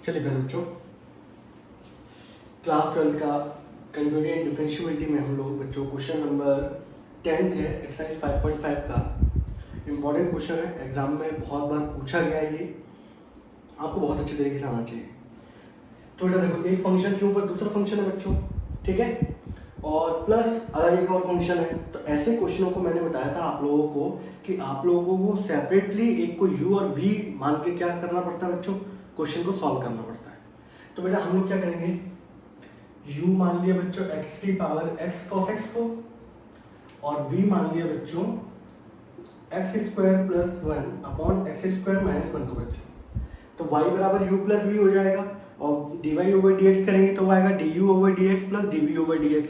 चलिए फिर बच्चों, क्लास 12 का कन्वर्जेंट डिफरेंशिएबिलिटी में हम लोग बच्चों क्वेश्चन नंबर 10th है एक्सरसाइज 5.5 का। इम्पॉर्टेंट क्वेश्चन है, एग्जाम में बहुत बार पूछा गया है, ये आपको बहुत अच्छे तरीके से आना चाहिए। तो बेटा देखो, एक फंक्शन के ऊपर दूसरा फंक्शन है बच्चों, ठीक है, और प्लस अलग एक और फंक्शन है। तो ऐसे क्वेश्चनों को मैंने बताया था आप लोगों को कि आप लोगों को सेपरेटली एक को u और v मान के क्या करना पड़ता है बच्चों, क्वेश्चन को सॉल्व करना पड़ता है। तो बेटा हम लोग क्या करेंगे, u मान लिया बच्चों x की पावर x cos x को, और v मान लिया बच्चों x square plus 1 upon x square minus 1 को बच्चों। तो y बराबर u प्लस v हो जाएगा, और dy ओवर dx करेंगे तो वो आएगा du over dx plus dv over dx।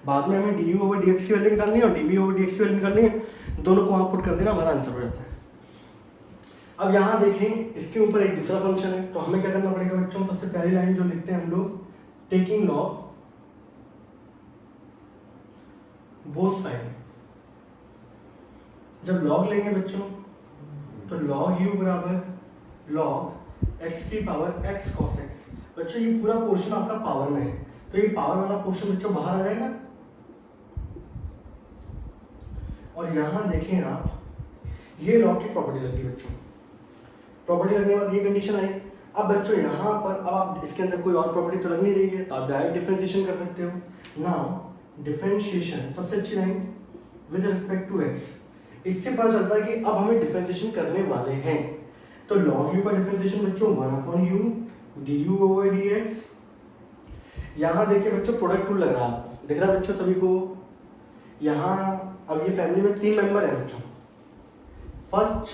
बाद में हमें du ओवर dx की वैल्यू निकालनी है और dv ओवर dx की वैल्यू निकालनी है, दोनों को वहाँ पुट कर देना, हमारा आंसर हो जाता है। अब यहाँ देखें, इसके ऊपर एक दूसरा फंक्शन है, तो हमें क्या करना पड़ेगा बच्चों, सबसे पहली लाइन जो लिखते हैं हम लोग, टेकिंग लॉग बोथ साइड। जब लॉग लेंगे बच्चों तो लॉग u बराबर लॉग x की पावर x cos x। बच्चों ये पूरा पोर्शन आपका पावर में है, तो ये पावर वाला पोर्शन बच्चों बाहर आ जाएगा। और यहां देखें आप, ये लॉग की प्रॉपर्टी लगी बच्चों, प्रॉपर्टी लगने के बाद ये कंडीशन आई। अब बच्चों यहाँ पर अब आप इसके अंदर कोई और प्रॉपर्टी तो लग नहीं रही है, तो आप डायरेक्ट डिफरेंशिएशन कर सकते हो। नाउ डिफरेंशिएशन सबसे अच्छी line with respect to x, इससे पता चलता है कि अब हमें डिफरेंशिएशन करने वाले हैं। तो log u का डिफरेंशिएशन बच्चों 1/u du ओवर dx। यहाँ देखिए बच्चों, प्रोडक्ट रूल लग रहा है आपको, दिख रहा है बच्चों सभी को। यहाँ अब ये फैमिली में 3 मेंबर हैं बच्चों, फर्स्ट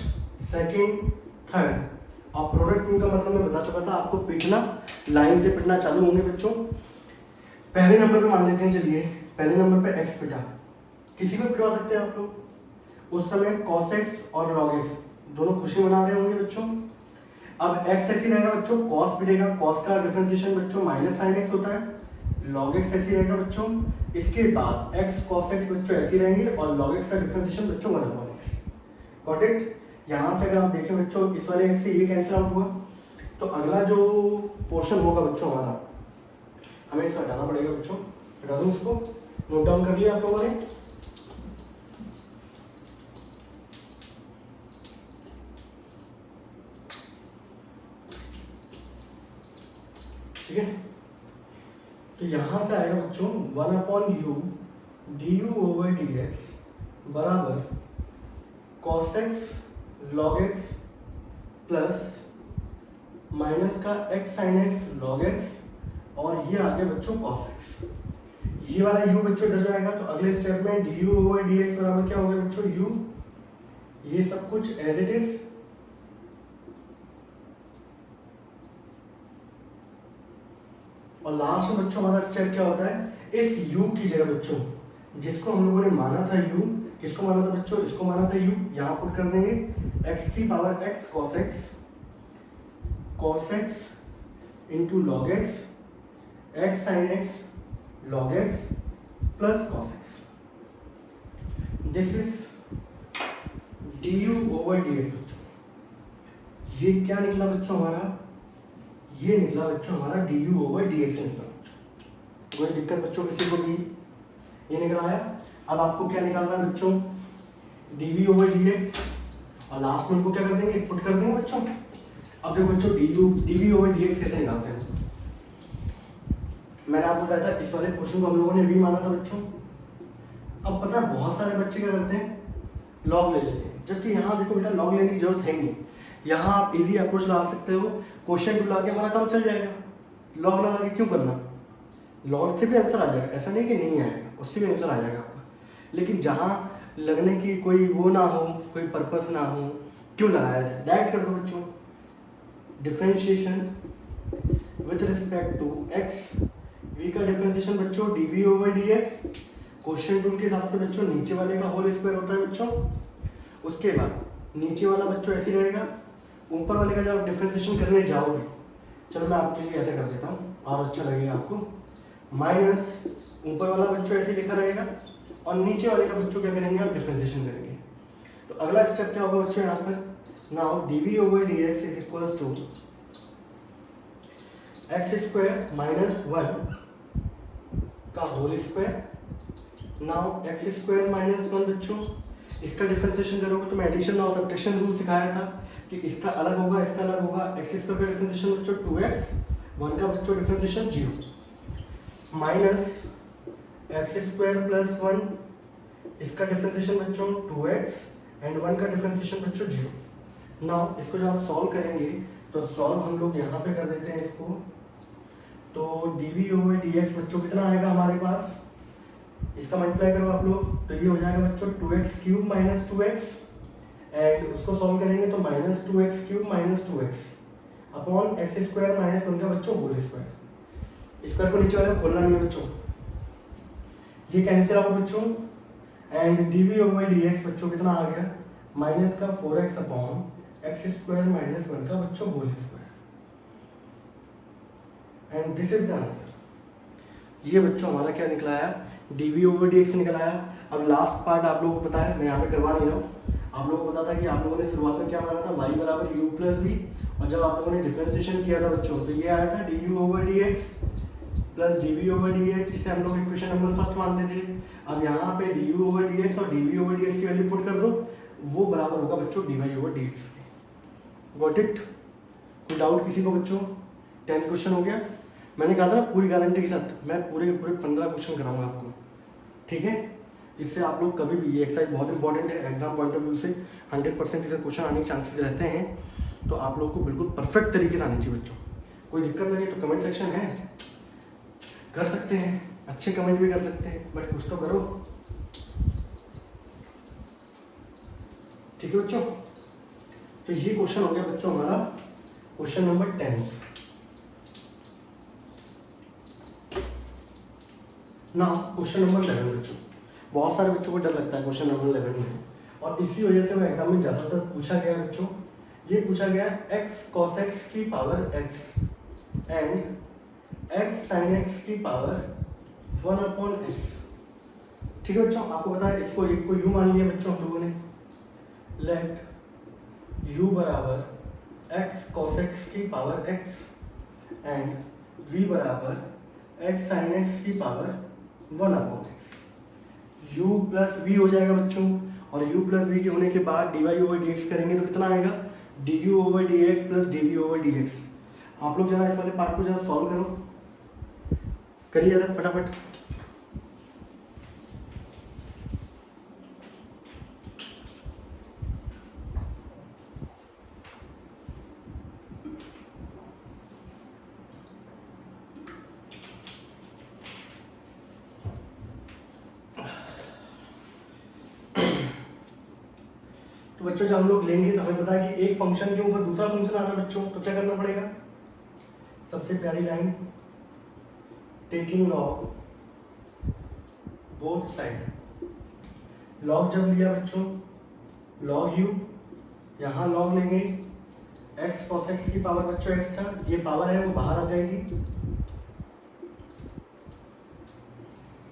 सेकंड थर्ड। और प्रोडक्ट रूल का मतलब मैं बता चुका था आपको, पिटना लाइन से पिटना चालू होंगे बच्चों। पहले नंबर पे मान लेते हैं, चलिए पहले नंबर पे x पिटा, किसी को पिटवा सकते हैं आप लोग। उस समय cos x और log x दोनों खुशी मना रहे होंगे बच्चों। अब x ऐसी रहेगा बच्चों, cos पिटेगा, cos का डिफरेंशिएशन बच्चों माइनस sin x होता है, log x ऐसी रहेगा बच्चों। इसके बाद x cos x बच्चों ऐसी रहेंगे, और log x का डिफरेंशिएशन बच्चों 1/x। Got it. यहाँ से अगर आप देखें बच्चों, इस वाले x से ये कैंसिल आउट हुआ, तो अगला जो पोर्शन होगा बच्चों हमारा, हमें इसको हटाना पड़ेगा बच्चों। हटा दूँ इसको, नोट डाउन कर लिया आप लोगों ने। ठीक है, तो यहां से आएगा बच्चों 1/u du ओवर dx बराबर cos x log x plus minus का x sin x log x, और ये आ गया बच्चों cos x। ये वाला u बच्चों इधर जाएगा, तो अगले स्टेप में du ओवर dx बराबर क्या हो गया बच्चों, u, ये सब कुछ एज इट इज। और लास्ट में बच्चों हमारा स्टेप क्या होता है, इस u की जगह बच्चों, जिसको हम लोगों ने माना था u, किसको माना था बच्चों, इसको माना था u, यहाँ पुट कर देंगे x की power x cos x into log x, x sin x log x plus cos x। This is du over dx बच्चों। ये क्या निकला बच्चों हमारा, ये निकला बच्चों हमारा du ओवर dx निकला बच्चों। कोई दिक्कत बच्चों किसी को भी, ये निकल आया। अब आपको क्या निकालना है बच्चों, dv ओवर dx, और लास्ट में उनको क्या कर देंगे, पुट कर देंगे बच्चों। अब देखो बच्चों, dv ओवर dx कैसे निकालते हैं, मैंने आपको बताया था इस वाले क्वेश्चन को हम लोगों ने v माना था बच्चों। अब पता है बहुत सारे बच्चे क्या करते हैं, लॉग ले लेते हैं, जबकि यहाँ देखो बेटा लॉग लेने की जरूरत है ही नहीं। यहाँ आप इजी अप्रोच लगा सकते हो, क्वेश्चन टू लगा के हमारा काम चल जाएगा। लॉग लगा के क्यों करना, लॉग से भी आंसर आ जाएगा, ऐसा नहीं कि नहीं आएगा, उससे भी आंसर आ जाएगा आपका। लेकिन जहाँ लगने की कोई वो ना हो, कोई पर्पस ना हो, क्यों लगाया जाए, डायरेक्ट कर दो बच्चों। Differentiation with respect to x, v का डिफरेंशिएशन बच्चों dv over dx। Question tool के हिसाब से बच्चों नीचे वाले का होल स्क्वायर होता है बच्चों। उसके बाद नीचे वाला बच्चों ऐसे रहेगा, ऊपर वाले का जब डिफरेंशिएशन करने जाओगे, चलो मैं आपके लिए ऐसे कर देता हूँ और अच्छा लगेगा आपको, माइनस ऊपर वाला बच्चों ऐसे लिखा रहेगा, और नीचे वाले का बच्चों क्या करेंगे, आप डिफरेंशिएशन करेंगे। तो अगला स्टेप क्या होगा बच्चों यहाँ पर, now dv over dx is equals to x square minus 1 का whole square. Now x square minus 1 बच्चों, इसका डिफरेंशिएशन करोगे तो मैं एडिशन और सब्ट्रैक्शन रूल सिखाया था कि इसका अलग होगा, इसका अलग होगा। एक्स स्क्वायर का डिफरेंशिएशन बच्चों 2x, 1 का बच्चों differentiation 0 minus x square plus 1, इसका डिफरेंशिएशन बच्चों 2x एंड 1 का डिफरेंशिएशन बच्चों 0। नाउ इसको जब आप सॉल्व करेंगे तो सॉल्व हम लोग यहाँ पे कर देते हैं इसको, तो dv ओवर dx बच्चों कितना आएगा हमारे पास, इसका मल्टीप्लाई करो आप लोग तो ये हो जाएगा बच्चों 2x cube minus 2x, and उसको सॉल्व करेंगे तो minus 2x cube minus 2x upon X square minus 1 का बच्चों होल स्क्वायर। स्क्वायर को नीचे वाले खोलना नहीं है बच्चों, ये कैंसिल आउट बच्चों, एंड dv ओवर dx बच्चों कितना आ गया, माइनस का 4x upon X square minus 1 का बच्चों whole square, and this is the answer. ये बच्चों हमारा क्या निकला है, dv ओवर dx निकला है। अब लास्ट पार्ट आप लोगों को पता है, मैं यहाँ पे करवा नहीं रहा हूँ। आप लोगों को पता था कि आप लोगों ने शुरुआत में क्या माना था, y बराबर u प्लस v, और जब आप लोगों ने डिफरेंशिएशन किया था बच्चों तो ये आया था du over dx plus dv over dx, जिसे हम लोग इक्वेशन नंबर फर्स्ट मानते थे। अब यहाँ पे du ओवर dx और dv ओवर dx की वैल्यू पुट कर दो, वो बराबर होगा बच्चों dy ओवर dx के। Got it? कोई डाउट किसी को बच्चों? 10 क्वेश्चन हो गया। मैंने कहा था ना पूरी गारंटी के साथ मैं पूरे 15 क्वेश्चन कराऊंगा आपको, ठीक है? जिससे आप लोग कभी भी, ये एक्सरसाइज बहुत इंपॉर्टेंट है एग्जाम पॉइंट ऑफ व्यू से, 100% इसका क्वेश्चन आने के चांसेस रहते हैं, तो आप लोग को बिल्कुल परफेक्ट तरीके से आनी चाहिए बच्चों। कोई दिक्कत लगे तो कमेंट सेक्शन है, कर सकते हैं, अच्छे कमेंट भी कर सकते हैं, बट कुछ तो करो, ठीक है बच्चों? तो ये क्वेश्चन हो गया बच्चों हमारा क्वेश्चन नंबर 10। ना क्वेश्चन नंबर 11 बच्चों, बहुत सारे बच्चों को डर लगता है क्वेश्चन नंबर 11 में, और इसी वजह से वो एग्जाम में ज़्यादातर पूछा गया बच्चों। ये पूछा गया x cos x की power x and x sin x की पावर 1 अपॉन x, ठीक है बच्चों? आपको पता है इसको एक को u मान लिया बच्चों हम लोगों ने, लेट u बराबर x cos x की पावर x एंड v बराबर x sin x की power 1 upon x। u plus v हो जाएगा बच्चों, और u प्लस v के होने के बाद dy ओवर dx करेंगे तो कितना आएगा, du over dx plus dv over dx। आप लोग जरा इस वाले पार्ट को जरा सॉल्व करो, करिए जरा फटाफट। तो बच्चों जब हम लोग लेंगे तो हमें पता है कि एक फंक्शन के ऊपर दूसरा फंक्शन आ रहा है बच्चों, तो क्या करना पड़ेगा, सबसे प्यारी line, taking log both side. Log जब लिया बच्चों, लॉग u, यहाँ लॉग लेंगे x cos x की पावर बच्चों x था, ये पावर है वो बाहर आ जाएगी,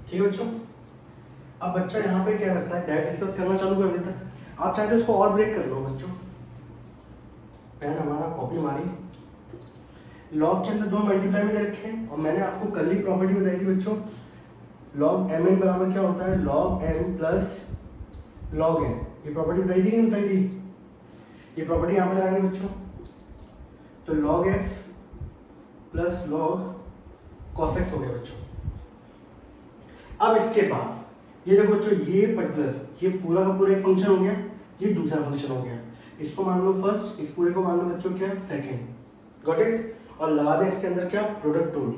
ठीक है बच्चों? अब बच्चा यहाँ पे क्या करता है, डायरेक्ट इसका करना चालू कर देता है। आप चाहते हो उसको और ब्रेक कर लो बच्चों, पेन हमारा कॉपी मारी, लॉग के अंदर 2 मल्टीप्लाई में रखे, और मैंने आपको कल ही प्रॉपर्टी बताई थी बच्चों, लॉग एम एन बराबर क्या होता है, log m plus log n. ये प्रॉपर्टी बताई थी कि नहीं बताई थी? ये प्रॉपर्टी यहाँ पे लगाएंगे बच्चों, तो log x plus log cos x हो गया बच्चों। अब इसके बाद ये देखो बच्चों, ये पर्टिकुलर, ये पूरा का पूरा एक फंक्शन हो गया, ये दूसरा फंक्शन हो गया, इसको मान लो फर्स्ट, इस पूरे को मान लो बच्चों क्या, सेकंड। Got it? और लगा दें इसके अंदर क्या, प्रोडक्ट टूल।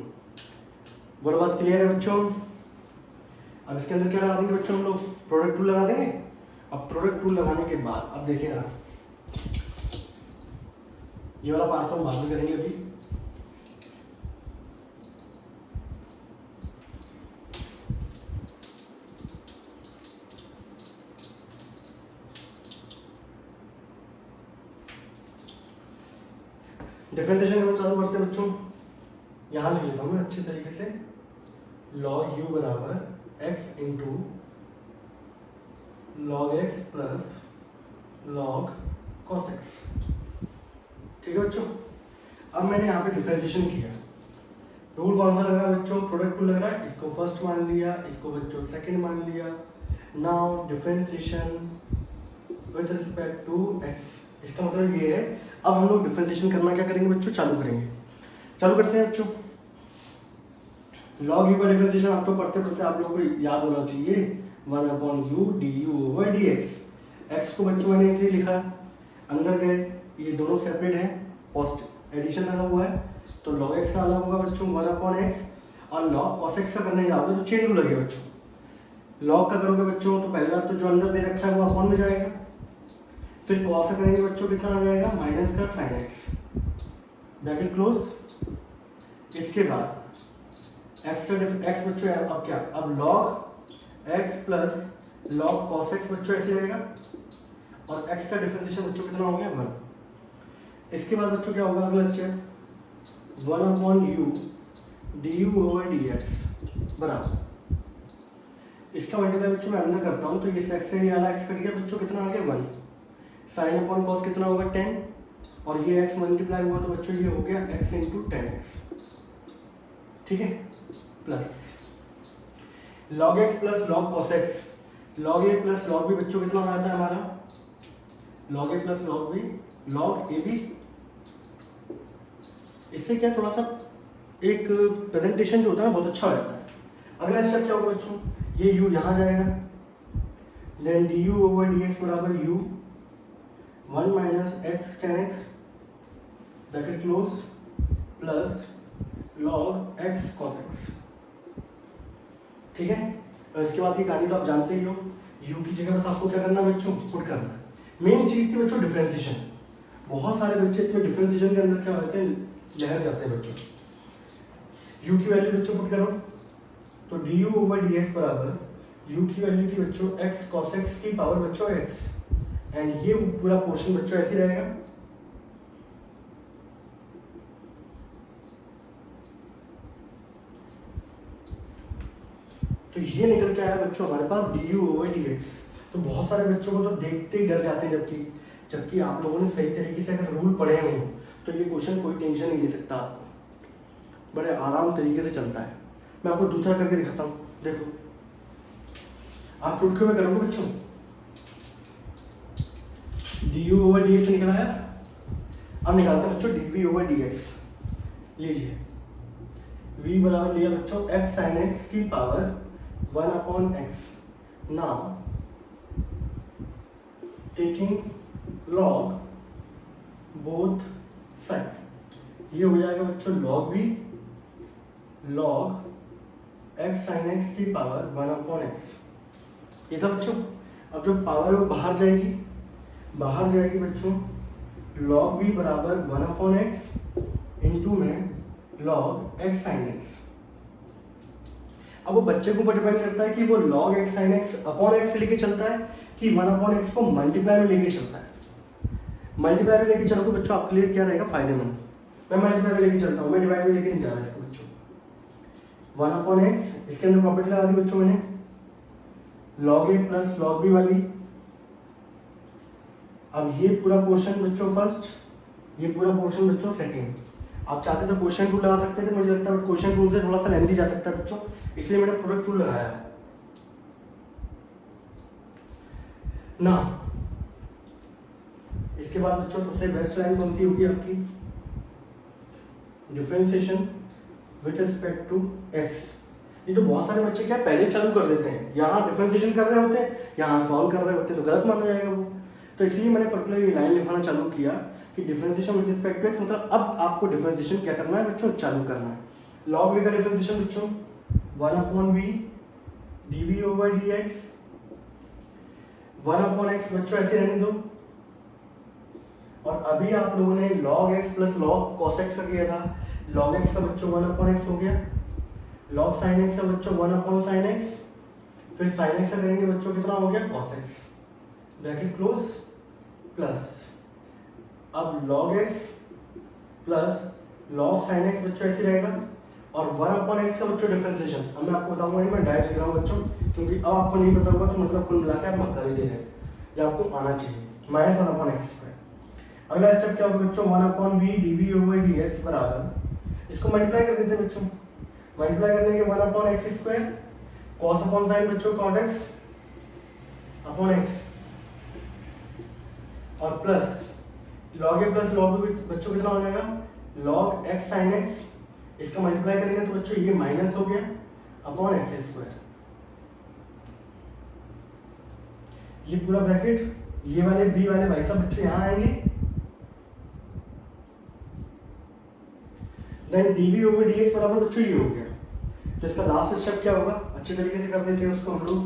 बोलो बात क्लियर है बच्चों? अब इसके अंदर क्या लगा देंगे बच्चों हम लोग, प्रोडक्ट टूल लगा देंगे। अब प्रोडक्ट टूल लगाने के बाद अब देखिए ना, ये वाला पार्ट तो हम बाद में करेंगे अभी। डिफरेंशिएशन करना चालू करते हैं बच्चों, यहाँ लिख लेता हूँ मैं अच्छे तरीके से, log u बराबर x into log x plus log cos x, ठीक है बच्चों? अब मैंने यहाँ पे डिफरेंशिएशन किया, रूल कौन सा लग रहा है बच्चों, प्रोडक्ट रूल लग रहा है, इसको फर्स्ट मान लिया, इसको बच्चों सेकंड मान लिया। Now differentiation with respect to x, इसका मतलब ये है अब हम लोग डिफरेंशिएशन करना क्या करेंगे बच्चों, चालू करेंगे। चालू करते हैं बच्चों। लॉग यू का डिफरेंशिएशन आप तो पढ़ते पढ़ते आप लोगों को याद होना चाहिए, 1/u du/dx। एक्स को बच्चों मैंने ऐसे ही लिखा, अंदर गए, ये दोनों सेपरेट हैं, पोस्ट एडिशन लगा हुआ है, तो log x का अलग होगा बच्चों 1/x, और log cos x का करने जाओगे तो चेन रूल लगेगा बच्चों। log का करोगे बच्चों तो पहली बात तो जो अंदर दे रखा है वो अपॉन में जाएगा, फिर cos का करेंगे बच्चों कितना आ जाएगा माइनस का sin x, ब्रैकेट क्लोज। इसके बाद x का x बच्चों अब क्या, अब log x plus log cos x बच्चों ऐसे रहेगा, और x का डिफरेंशिएशन बच्चों कितना हो गया 1। इसके बाद बच्चों क्या होगा अगला स्टेप, 1/u du/dx बराबर, इसका मल्टीप्लाई बच्चों मैं अंदर करता हूँ तो ये x से ये वाला x कट गया बच्चों, कितना आ गया 1, साइन अपॉन कॉस कितना होगा 10, और ये x मल्टीप्लाई हुआ तो बच्चों ये हो गया x इंटू 10x, ठीक है, plus log x plus log cos x, log a plus log b बच्चों कितना आता है हमारा, log a plus log b log a b। इससे क्या थोड़ा सा एक प्रेजेंटेशन जो होता है बहुत अच्छा हो जाता है। अगला स्टेप क्या होगा बच्चों, ये u यहाँ जाएगा, देन du/dx बराबर u 1 minus x tan x bracket close plus log x cos x, ठीक है। और इसके बाद की कहानी तो आप जानते ही हो, u की जगह बस आपको क्या करना है बच्चों, पुट करना है। मेन चीज़ थी बच्चों डिफरेंशिएशन, बहुत सारे बच्चे इसमें डिफरेंशिएशन के अंदर क्या होते हैं, लहर जाते हैं बच्चों। u की वैल्यू बच्चों पुट करो तो du/dx बराबर u की वैल्यू की बच्चों x cos x की पावर बच्चों x, एंड ये पूरा पोर्शन बच्चों ऐसे रहेगा, तो ये निकल के आया बच्चों हमारे पास du/dx। तो बहुत सारे बच्चों को तो देखते ही डर जाते हैं, जबकि आप लोगों ने सही तरीके से अगर रूल पढ़े हों तो ये क्वेश्चन कोई टेंशन नहीं ले सकता आपको, बड़े आराम तरीके से चलता है। मैं आपको दूसरा करके दिखाता हूँ, देखो आप चुटकी में करोगे बच्चों, du/dx से निकल आया, अब निकालते हैं बच्चों dv/dx, लीजिए v बराबर लिया बच्चों x sin x की power 1/x, now taking log both side, ये हो जाएगा बच्चों log v log x sin x की पावर 1/x, ये था बच्चों। अब जो पावर है वो बाहर जाएगी बच्चों, log v बराबर 1/x इंटू में log x sin x। अब वो बच्चे के ऊपर डिपेंड करता है कि वो log x sin x upon x से लेके चलता है कि 1/x को मल्टीप्लाई में लेके चलता है। मल्टीप्लाई में लेके चलोगे बच्चों आपके लिए क्या रहेगा फायदेमंद, मैं मल्टीप्लाई में लेके चलता हूँ, मैं डिवाइड में लेके नहीं जा रहा इसको बच्चों। 1/x इसके अंदर प्रॉपर्टी लगा दी बच्चों मैंने, log a plus log b वाली। अब ये पूरा पोर्शन बच्चों फर्स्ट, ये पूरा पोर्शन बच्चों सेकंड। आप चाहते तो क्वेश्चन रूल लगा सकते थे, मुझे लगता है क्वेश्चन रूल से थोड़ा सा लेंथी जा सकता है बच्चों, इसलिए मैंने प्रोडक्ट रूल लगाया ना। इसके बाद बच्चों सबसे बेस्ट लाइन कौन सी होगी आपकी, differentiation with respect to x। ये तो बहुत सारे बच्चे क्या पहले चालू कर देते हैं, यहाँ डिफरेंशिएशन कर रहे होते हैं, यहाँ सॉल्व कर रहे होते हैं, तो गलत माना जाएगा वो। तो इसलिए मैंने पर्टिकुलर ये लाइन लिखाना चालू किया कि differentiation with respect to x, मतलब अब आपको डिफरेंशिएशन क्या करना है बच्चों, चालू करना है। log v का डिफरेंशिएशन बच्चों 1/v dv/dx, 1/x बच्चों ऐसे रहने दो, और अभी आप लोगों ने log x plus log cos x का किया था, log x का बच्चों 1/x हो गया, log sin x का बच्चों 1/sin x, फिर sin x का करेंगे बच्चों कितना हो गया cos x, bracket close plus, अब log x plus log sin x बच्चों ऐसे रहेगा, और 1/x का बच्चों डिफरेंशिएशन अब मैं आपको बताऊंगा, मैं डायरेक्ट लिख रहा हूँ बच्चों, क्योंकि अब आपको नहीं पता होगा तो मतलब कुल मिला के आप मत कर ही दे रहे हैं, ये आपको आना चाहिए, माइनस 1/x²। अगला स्टेप क्या होगा बच्चों, 1/v dv/dx बराबर, इसको मल्टीप्लाई कर देते हैं बच्चों, मल्टीप्लाई करने के 1 upon X square, cos upon sine बच्चों कॉट एक्स अपॉन एक्स, और प्लस लॉग ए प्लस लॉग बी बच्चों कितना हो जाएगा, लॉग एक्स साइन एक्स, इसका मल्टीप्लाई करेंगे तो बच्चों ये माइनस हो गया अपॉन एक्स स्क्वायर, ये पूरा ब्रैकेट, ये वाले बी वाले भाई साहब बच्चों यहाँ आएंगे, देन डीवी ओवर डीएक्स बराबर बच्चों ये हो गया। तो इसका लास्ट स्टेप क्या होगा, अच्छे तरीके से कर देते हैं उसको हम लोग।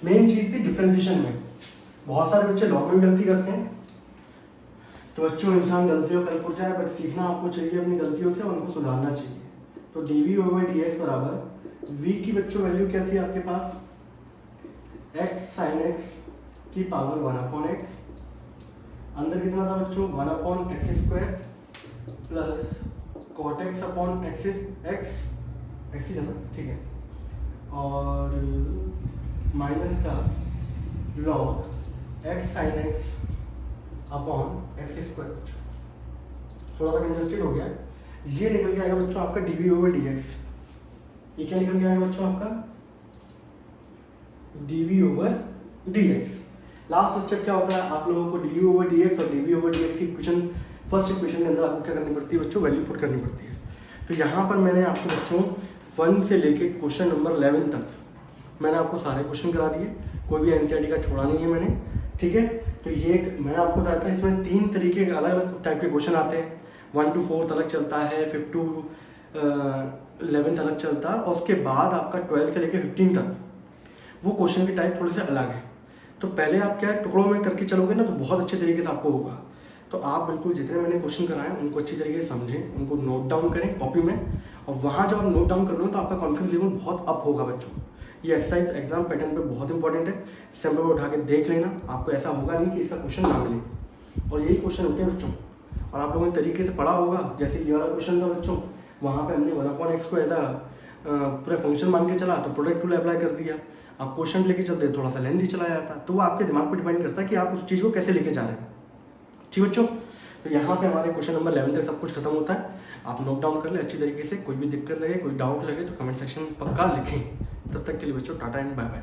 मेन चीज थी डिफरेंशिएशन में, बहुत सारे बच्चे लॉग में गलती करते हैं, तो बच्चों इंसान गलतियों कर पुर जाए, बट सीखना आपको चाहिए अपनी गलतियों से, उनको सुधारना चाहिए। तो डीवी ओवर डीएक्स बराबर वी की बच्चों वैल्यू क्या थी आपके पास, एक्स साइन एक्स की पावर 1 अपॉन एक्स, अंदर कितना था बच्चों 1 upon X square plus cot X upon X X ही है ना, ठीक है, और माइनस का log X sine X upon X square. थोड़ा सा कंजस्टेड हो गया, ये निकल के आएगा बच्चों आपका डीवी ओवर डीएक्स। ये क्या निकल के आएगा बच्चों आपका dv over dx. Last step क्या होता है, आप लोगों को डीवी ओवर डीएक्स और डीवी ओवर डीएक्स की इक्वेशन, फर्स्ट इक्वेशन के अंदर आपको क्या करनी पड़ती है बच्चों, वैल्यू पुट करनी पड़ती है। तो यहाँ पर मैंने आपको बच्चों 1 से लेके क्वेश्चन नंबर 11 तक मैंने आपको सारे क्वेश्चन करा दिए, कोई भी एनसीईआरटी का छोड़ा नहीं है मैंने, ठीक है। तो ये मैंने आपको बताया था, इसमें 3 तरीके के अलग अलग टाइप के क्वेश्चन आते हैं, 1 to 4 अलग चलता है, 5 to 11 अलग चलता है, और उसके बाद आपका 12 से लेकर 15 तक वो क्वेश्चन की टाइप थोड़े से अलग है। तो पहले आप क्या है, टुकड़ों में करके चलोगे ना तो बहुत अच्छे तरीके से आपको होगा। तो आप बिल्कुल जितने मैंने क्वेश्चन कराए उनको अच्छी तरीके से समझें, उनको नोट डाउन करें कॉपी में, और वहाँ जब आप नोट डाउन कर लो तो आपका कॉन्फिडेंस लेवल बहुत अप होगा बच्चों। ये एक्सरसाइज एग्जाम पैटर्न पे बहुत इंपॉर्टेंट है, सैंपल में उठा के देख लेना, आपको ऐसा होगा नहीं कि इसका क्वेश्चन ना मिले, और यही क्वेश्चन होते हैं बच्चों। और आप लोगों ने तरीके से पढ़ा होगा, जैसे ये वाला क्वेश्चन था बच्चों, वहाँ पे हमने 1 अपॉन एक्स को एज पूरे फंक्शन मान के चला, तो प्रोडक्ट रूल अप्लाई कर दिया। आप क्वेश्चन लेके चलते थोड़ा सा लेंथी चला जाता, तो वो आपके दिमाग पर डिपेंड करता है कि आप उस चीज़ को कैसे लेके जा रहे हैं, ठीक बच्चों। तो यहाँ पे हमारे क्वेश्चन नंबर 11 तक सब कुछ खत्म होता है। आप नोट डाउन कर ले अच्छी तरीके से, कोई भी दिक्कत लगे, कोई डाउट लगे तो कमेंट सेक्शन में पक्का लिखें। तब तक के लिए बच्चों टाटा एंड बाय बाय।